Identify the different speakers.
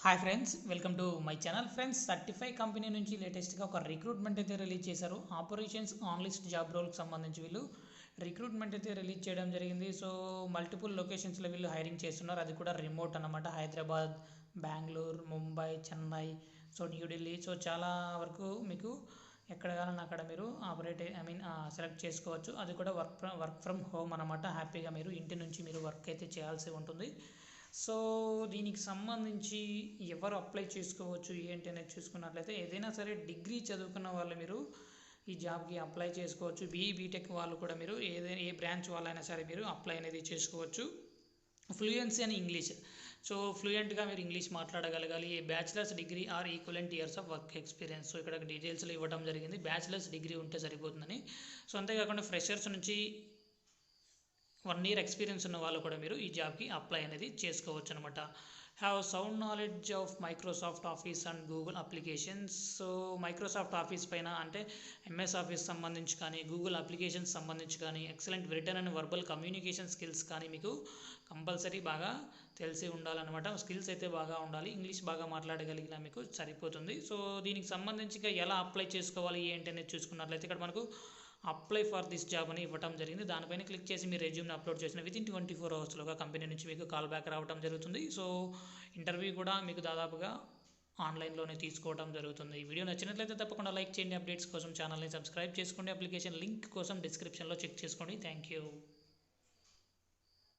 Speaker 1: Hi friends, welcome to my channel. Friends, 35 company నుంచి లేటెస్ట్గా ఒక రిక్రూట్మెంట్ అయితే రిలీజ్ చేశారు. ఆపరేషన్స్ ఆనలిస్ట్ జాబ్ రోల్కి సంబంధించి వీళ్ళు రిక్రూట్మెంట్ అయితే రిలీజ్ చేయడం జరిగింది. సో మల్టిపుల్ లొకేషన్స్లో వీళ్ళు హైరింగ్ చేస్తున్నారు. అది కూడా రిమోట్ అన్నమాట. హైదరాబాద్, బెంగళూరు, ముంబై, చెన్నై, సో న్యూఢిల్లీ, సో చాలా వరకు మీకు ఎక్కడ కావాలన్నా అక్కడ మీరు సెలెక్ట్ చేసుకోవచ్చు. అది కూడా వర్క్ ఫ్రమ్ హోమ్ అనమాట. హ్యాపీగా మీరు ఇంటి నుంచి మీరు వర్క్ అయితే చేయాల్సి ఉంటుంది. సో దీనికి సంబంధించి ఎవరు అప్లై చేసుకోవచ్చు ఏంటి అనేది చూసుకున్నట్లయితే ఏదైనా సరే డిగ్రీ చదువుకున్న వాళ్ళు మీరు ఈ జాబ్కి అప్లై చేసుకోవచ్చు. బీటెక్ వాళ్ళు కూడా మీరు ఏ బ్రాంచ్ వాళ్ళైనా సరే మీరు అప్లై అనేది చేసుకోవచ్చు. ఫ్లూయెన్సీ అని ఇంగ్లీష్, సో ఫ్లూయెంట్గా మీరు ఇంగ్లీష్ మాట్లాడగలగాలి. Bachelors degree or equivalent years of work experience. So ఇక్కడ డీటెయిల్స్లో ఇవ్వడం జరిగింది. బ్యాచిలర్స్ డిగ్రీ ఉంటే సరిపోతుందని. సో అంతేకాకుండా ఫ్రెషర్స్ నుంచి 1 year ఎక్స్పీరియన్స్ ఉన్న వాళ్ళు కూడా మీరు ఈ జాబ్కి అప్లై అనేది చేసుకోవచ్చు అనమాట. Have sound knowledge of Microsoft office and Google applications. So Microsoft office పైన అంటే ఎంఎస్ ఆఫీస్ సంబంధించి కానీ, గూగుల్ అప్లికేషన్స్ సంబంధించి కానీ, excellent return and verbal communication skills కానీ మీకు కంపల్సరీ బాగా తెలిసి ఉండాలన్నమాట. స్కిల్స్ అయితే బాగా ఉండాలి. ఇంగ్లీష్ బాగా మాట్లాడగలిగినా మీకు సరిపోతుంది. సో దీనికి సంబంధించి ఎలా అప్లై చేసుకోవాలి ఏంటి అనేది చూసుకున్నట్లయితే ఇక్కడ మనకు అప్లై ఫర్ దిస్ జాబ్ అని ఇవ్వడం జరిగింది. దానిపైన క్లిక్ చేసి మీ రెజ్యూమ్ని అప్లోడ్ చేసిన వితిన్ 24 hours కంపెనీ నుంచి మీకు కాల్ బ్యాక్ రావడం జరుగుతుంది. సో ఇంటర్వ్యూ కూడా మీకు దాదాపుగా ఆన్లైన్లోనే తీసుకోవడం జరుగుతుంది. ఈ వీడియో నచ్చినట్లయితే తప్పకుండా లైక్ చేయండి. అప్డేట్స్ కోసం ఛానల్ని సబ్స్క్రైబ్ చేసుకోండి. అప్లికేషన్ లింక్ కోసం డిస్క్రిప్షన్లో చెక్ చేసుకోండి. Thank you.